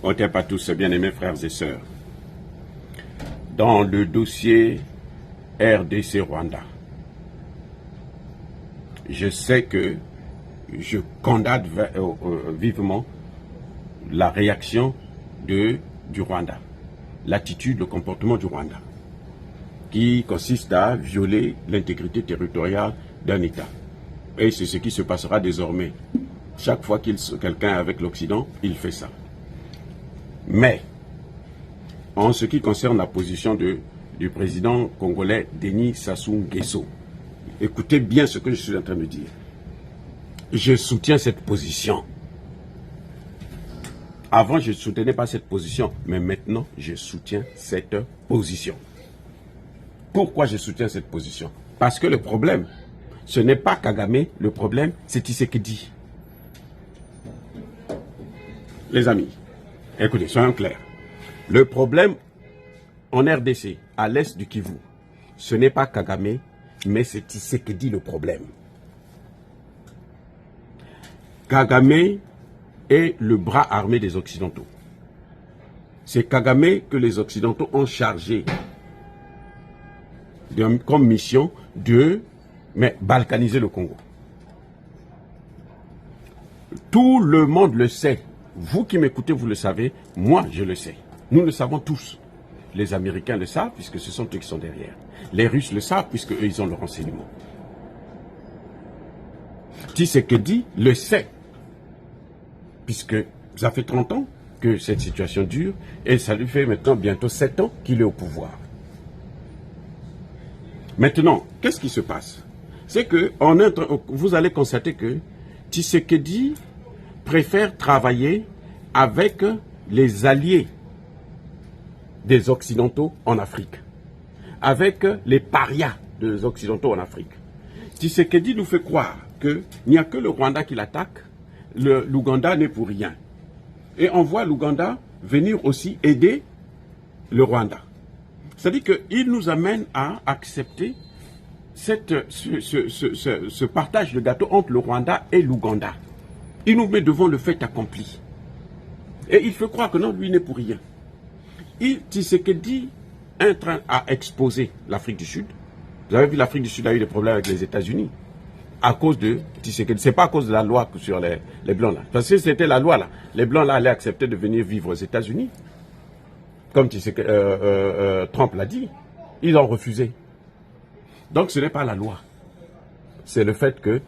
Otep à tous, bien-aimés frères et sœurs. Dans le dossier RDC-Rwanda, je sais que je condamne vivement la réaction du Rwanda, l'attitude, le comportement du Rwanda, qui consiste à violer l'intégrité territoriale d'un État. Et c'est ce qui se passera désormais. Chaque fois quelqu'un est avec l'Occident, il fait ça. Mais, en ce qui concerne la position du président congolais Denis Sassou Nguesso, écoutez bien ce que je suis en train de dire. Je soutiens cette position. Avant, je ne soutenais pas cette position, mais maintenant, je soutiens cette position. Pourquoi je soutiens cette position? Parce que le problème, ce n'est pas Kagame, le problème, c'est Tshisekedi. Les amis, écoutez, soyons clairs. Le problème en RDC, à l'est du Kivu, ce n'est pas Kagame, mais c'est Tshisekedi le problème. Kagame est le bras armé des Occidentaux. C'est Kagame que les Occidentaux ont chargé comme mission de balkaniser le Congo. Tout le monde le sait. Vous qui m'écoutez, vous le savez. Moi, je le sais. Nous le savons tous. Les Américains le savent, puisque ce sont eux qui sont derrière. Les Russes le savent, puisque eux, ils ont le renseignement. Tshisekedi le sait, puisque ça fait 30 ans que cette situation dure, et ça lui fait maintenant bientôt 7 ans qu'il est au pouvoir. Maintenant, qu'est-ce qui se passe? C'est que vous allez constater que Tshisekedi préfère travailler avec les alliés des Occidentaux en Afrique, avec les parias des Occidentaux en Afrique. Tshisekedi nous fait croire qu'il n'y a que le Rwanda qui l'attaque, l'Ouganda n'est pour rien. Et on voit l'Ouganda venir aussi aider le Rwanda. C'est-à-dire qu'il nous amène à accepter ce partage de gâteau entre le Rwanda et l'Ouganda. Il nous met devant le fait accompli. Et il fait croire que non, lui n'est pour rien. Tshisekedi est en train à exposer l'Afrique du Sud. Vous avez vu, l'Afrique du Sud a eu des problèmes avec les États-Unis à cause de Tshisekedi. Ce n'est pas à cause de la loi sur les Blancs là. Parce que c'était la loi là. Les Blancs là allaient accepter de venir vivre aux États-Unis. Comme Trump l'a dit. Ils ont refusé. Donc ce n'est pas la loi. C'est le fait que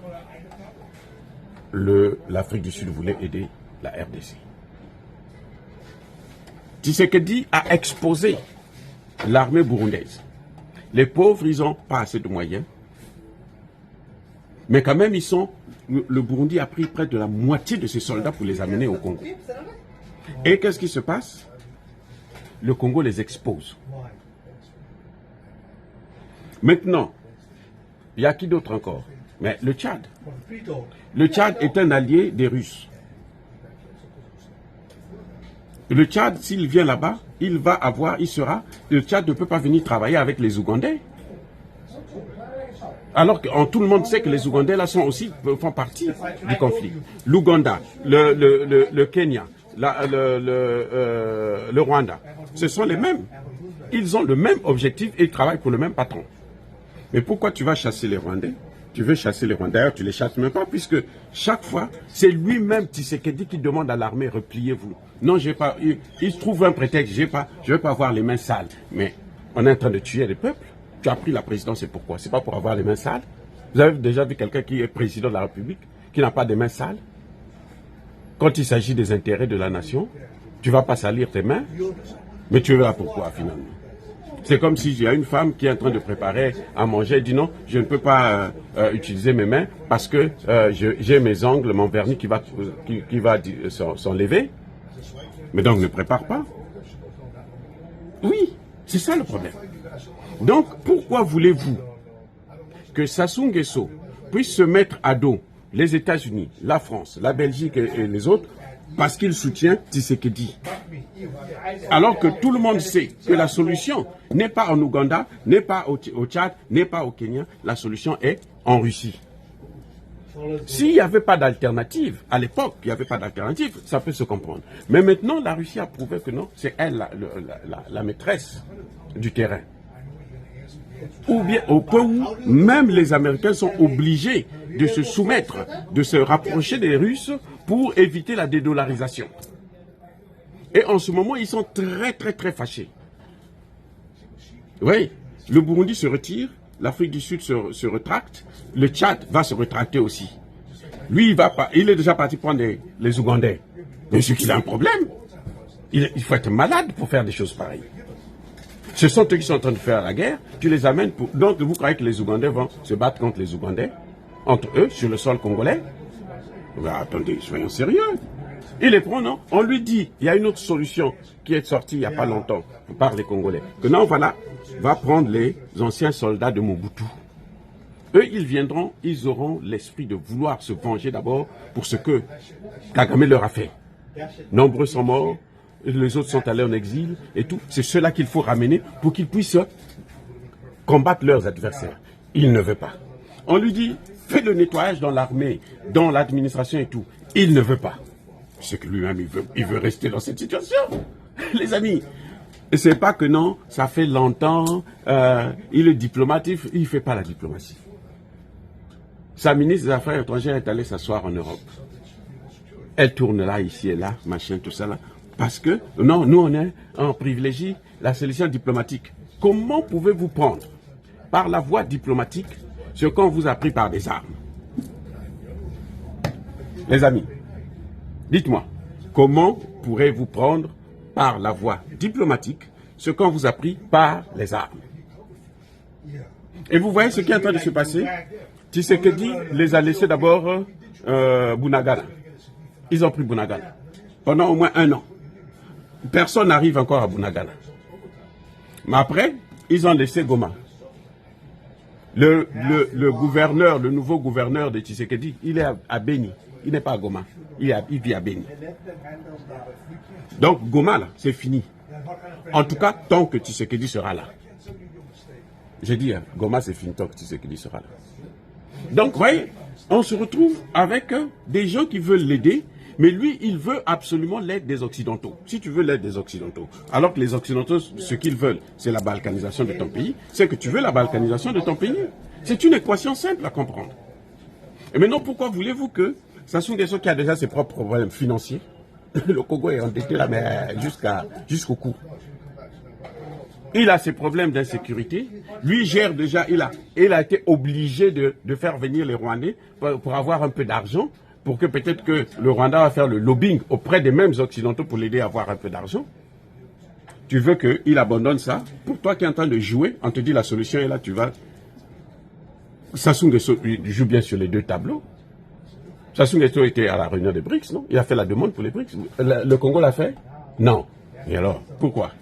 l'Afrique du Sud voulait aider la RDC. Tshisekedi a exposé l'armée burundaise. Les pauvres, ils n'ont pas assez de moyens. Mais quand même, le Burundi a pris près de la moitié de ses soldats pour les amener au Congo. Et qu'est-ce qui se passe? Le Congo les expose. Maintenant, il y a qui d'autre encore? Mais le Tchad. Le Tchad est un allié des Russes. Le Tchad, s'il vient là-bas, le Tchad ne peut pas venir travailler avec les Ougandais. Alors que tout le monde sait que les Ougandais là font partie du conflit. L'Ouganda, le Kenya, le Rwanda, ce sont les mêmes. Ils ont le même objectif et ils travaillent pour le même patron. Mais pourquoi tu vas chasser les Rwandais? Tu veux chasser les Rwandais, d'ailleurs tu les chasses même pas, puisque chaque fois, c'est lui-même Tshisekedi qui demande à l'armée, repliez-vous. Non, je vais pas. Il trouve un prétexte, je veux pas avoir les mains sales. Mais on est en train de tuer les peuples. Tu as pris la présidence, c'est pourquoi? C'est pas pour avoir les mains sales. Vous avez déjà vu quelqu'un qui est président de la République, qui n'a pas de mains sales? Quand il s'agit des intérêts de la nation, tu vas pas salir tes mains, mais tu verras pourquoi finalement. C'est comme si il y a une femme qui est en train de préparer à manger, elle dit non, je ne peux pas utiliser mes mains parce que j'ai mes ongles, mon vernis qui va s'enlever. Mais donc ne prépare pas. Oui, c'est ça le problème. Donc pourquoi voulez-vous que Sassou Nguesso puisse se mettre à dos les États-Unis, la France, la Belgique et les autres parce qu'il soutient Tshisekedi? Alors que tout le monde sait que la solution n'est pas en Ouganda, n'est pas au Tchad, n'est pas au Kenya, la solution est en Russie. S'il n'y avait pas d'alternative, à l'époque, il n'y avait pas d'alternative, ça peut se comprendre. Mais maintenant, la Russie a prouvé que non, c'est elle la maîtresse du terrain. Ou bien au point où même les Américains sont obligés de se soumettre, de se rapprocher des Russes pour éviter la dédollarisation. Et en ce moment, ils sont très fâchés. Oui, le Burundi se retire, l'Afrique du Sud se rétracte, le Tchad va se rétracter aussi. Lui, il est déjà parti prendre les Ougandais. Mais c'est qu'il a un problème. Il faut être malade pour faire des choses pareilles. Ce sont eux qui sont en train de faire la guerre, tu les amènes pour... Donc vous croyez que les Ougandais vont se battre contre les Ougandais, entre eux, sur le sol congolais? Ben, attendez, soyons sérieux. Il les prend, non? On lui dit, il y a une autre solution qui est sortie il n'y a pas longtemps par les Congolais. Que non, voilà, va prendre les anciens soldats de Mobutu. Eux, ils viendront, ils auront l'esprit de vouloir se venger d'abord pour ce que Kagame leur a fait. Nombreux sont morts, les autres sont allés en exil et tout. C'est cela qu'il faut ramener pour qu'ils puissent combattre leurs adversaires. Il ne veut pas. On lui dit, fais le nettoyage dans l'armée, dans l'administration et tout. Il ne veut pas. C'est que lui-même, il veut rester dans cette situation. Les amis, c'est pas que non, ça fait longtemps, il est diplomatique, il ne fait pas la diplomatie. Sa ministre des Affaires étrangères est allée s'asseoir en Europe. Elle tourne là, ici et là, machin, tout ça là. Parce que, non, nous on privilégie la solution diplomatique. Comment pouvez-vous prendre par la voie diplomatique ce qu'on vous a pris par des armes? Les amis, dites-moi, comment pourrez-vous prendre par la voie diplomatique ce qu'on vous a pris par les armes? Et vous voyez ce qui est en train de se passer? Tshisekedi les a laissés d'abord Bunagana. Ils ont pris Bunagana pendant au moins 1 an. Personne n'arrive encore à Bunagana. Mais après, ils ont laissé Goma. Le gouverneur, le nouveau gouverneur de Tshisekedi, il est à Beni. Il n'est pas à Goma. Il vit à Beni. Donc Goma, là, c'est fini. En tout cas, tant que Tshisekedi sera là. J'ai dit, hein, Goma, c'est fini tant que Tshisekedi sera là. Donc, vous voyez, on se retrouve avec des gens qui veulent l'aider, mais lui, il veut absolument l'aide des Occidentaux. Si tu veux l'aide des Occidentaux, alors que les Occidentaux, ce qu'ils veulent, c'est la balkanisation de ton pays, c'est que tu veux la balkanisation de ton pays. C'est une équation simple à comprendre. Et maintenant, pourquoi voulez-vous que Sassou Nguesso, qui a déjà ses propres problèmes financiers, le Congo est endetté là, mais jusqu'au cou. Il a ses problèmes d'insécurité. Lui gère déjà, il a été obligé de faire venir les Rwandais pour avoir un peu d'argent, pour que peut-être que le Rwanda va faire le lobbying auprès des mêmes Occidentaux pour l'aider à avoir un peu d'argent. Tu veux qu'il abandonne ça? Pour toi qui es en train de jouer, on te dit la solution est là, tu vas... Sassou Nguesso joue bien sur les deux tableaux. Sassou Nguesso était à la réunion des BRICS, non? Il a fait la demande pour les BRICS. Le Congo l'a fait? Non. Et alors, pourquoi?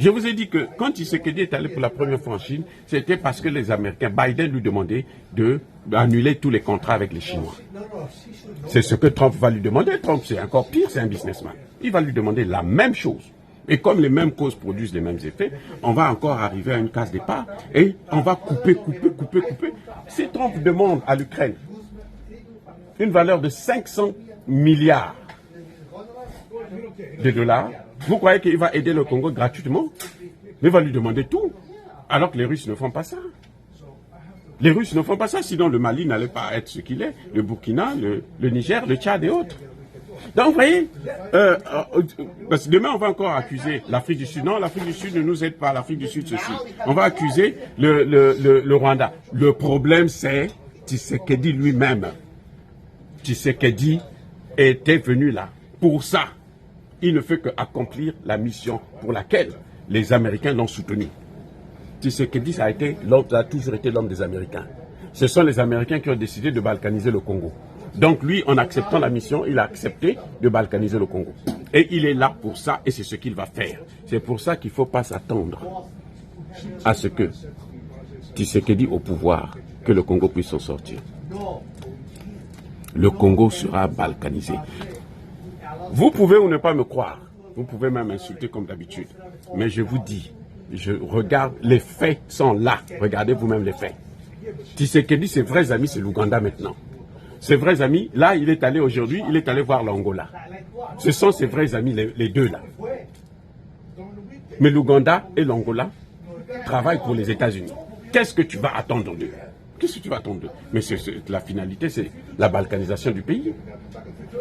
Je vous ai dit que quand Tshisekedi est allé pour la première fois en Chine, c'était parce que les Américains, Biden lui demandait d'annuler tous les contrats avec les Chinois. C'est ce que Trump va lui demander. Trump, c'est encore pire, c'est un businessman. Il va lui demander la même chose. Et comme les mêmes causes produisent les mêmes effets, on va encore arriver à une case départ et on va couper. Si Trump demande à l'Ukraine une valeur de 500 milliards de dollars, vous croyez qu'il va aider le Congo gratuitement? Mais il va lui demander tout. Alors que les Russes ne font pas ça. Les Russes ne font pas ça, sinon le Mali n'allait pas être ce qu'il est. Le Burkina, le Niger, le Tchad et autres. Donc vous voyez, parce que demain on va encore accuser l'Afrique du Sud. Non, l'Afrique du Sud ne nous aide pas, l'Afrique du Sud ceci. On va accuser le Rwanda. Le problème c'est Tshisekedi lui-même. Tshisekedi était venu là pour ça. Il ne fait qu'accomplir la mission pour laquelle les Américains l'ont soutenu. Tshisekedi, ça a toujours été l'homme des Américains. Ce sont les Américains qui ont décidé de balkaniser le Congo. Donc lui, en acceptant la mission, il a accepté de balkaniser le Congo. Et il est là pour ça et c'est ce qu'il va faire. C'est pour ça qu'il ne faut pas s'attendre à ce que Tshisekedi au pouvoir, que le Congo puisse s'en sortir. Le Congo sera balkanisé. Vous pouvez ou ne pas me croire, vous pouvez même insulter comme d'habitude, mais je vous dis, je regarde, les faits sont là, regardez vous-même les faits. Tshisekedi, ses vrais amis, c'est l'Ouganda maintenant. Ses vrais amis, là, il est allé aujourd'hui, il est allé voir l'Angola. Ce sont ses vrais amis, les deux là. Mais l'Ouganda et l'Angola travaillent pour les États-Unis. Qu'est-ce que tu vas attendre d'eux? Qu'est-ce que tu vas attendre d'eux? Mais la finalité, c'est la balkanisation du pays.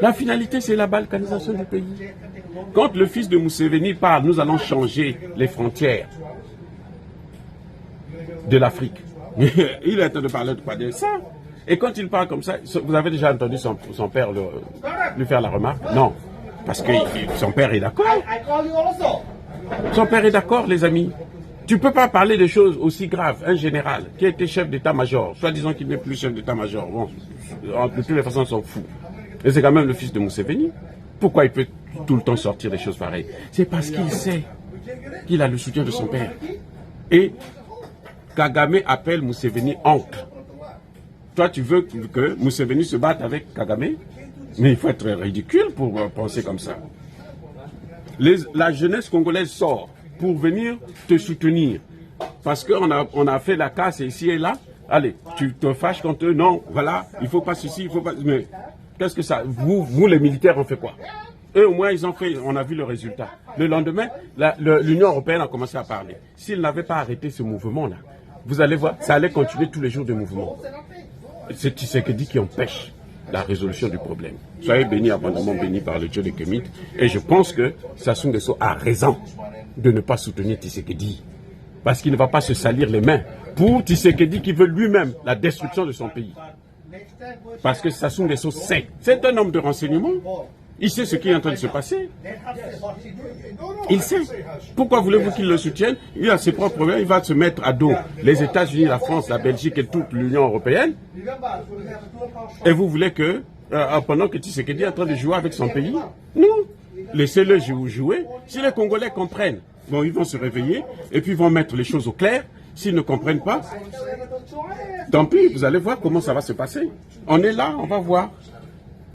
La finalité, c'est la balkanisation du pays. Quand le fils de Museveni parle, nous allons changer les frontières de l'Afrique. Il est en train de parler de quoi? De ça. Et quand il parle comme ça, vous avez déjà entendu son père lui faire la remarque? Non. Parce que son père est d'accord. Son père est d'accord, les amis. Tu ne peux pas parler de choses aussi graves. Un général qui a été chef d'état-major, soi-disant qu'il n'est plus chef d'état-major, bon, de toutes les façons, on s'en fout. Et c'est quand même le fils de Museveni. Pourquoi il peut tout le temps sortir des choses pareilles? C'est parce qu'il sait qu'il a le soutien de son père. Et Kagame appelle Museveni oncle. Toi, tu veux que Museveni se batte avec Kagame? Mais il faut être ridicule pour penser comme ça. La jeunesse congolaise sort pour venir te soutenir. Parce qu'on a fait la casse ici et là. Allez, tu te fâches contre eux. Non, voilà, il ne faut pas ceci, il faut pas... Mais qu'est-ce que ça... Vous, les militaires, on fait quoi? Eux, au moins, ils ont fait... On a vu le résultat. Le lendemain, l'Union européenne a commencé à parler. S'ils n'avaient pas arrêté ce mouvement-là, vous allez voir, ça allait continuer tous les jours de mouvement. C'est Tshisekedi qui empêche la résolution du problème. Soyez bénis, abondamment bénis par le Dieu de Kemit. Et je pense que Sassou Nguesso a raison de ne pas soutenir Tshisekedi. Parce qu'il ne va pas se salir les mains pour Tshisekedi qui veut lui-même la destruction de son pays. Parce que Sassou Nguesso sait. C'est un homme de renseignement. Il sait ce qui est en train de se passer. Il sait. Pourquoi voulez-vous qu'il le soutienne? Il a ses propres problèmes. Il va se mettre à dos les États-Unis, la France, la Belgique et toute l'Union européenne. Et vous voulez que, pendant que Tshisekedi est en train de jouer avec son pays? Non. Laissez-le jouer. Si les Congolais comprennent, bon, ils vont se réveiller et puis ils vont mettre les choses au clair. S'ils ne comprennent pas, tant pis, vous allez voir comment ça va se passer. On est là, on va voir.